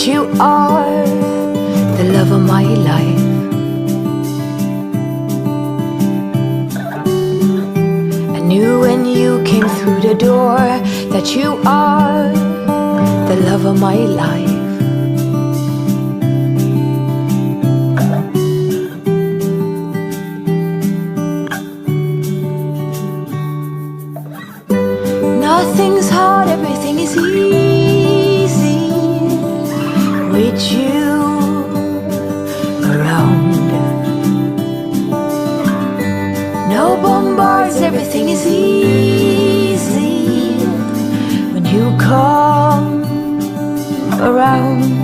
that you are the love of my life. I knew when you came through the door that you are the love of my life. Nothing's hard, everything is easy with you around. No bombards, everything is easy when you come around.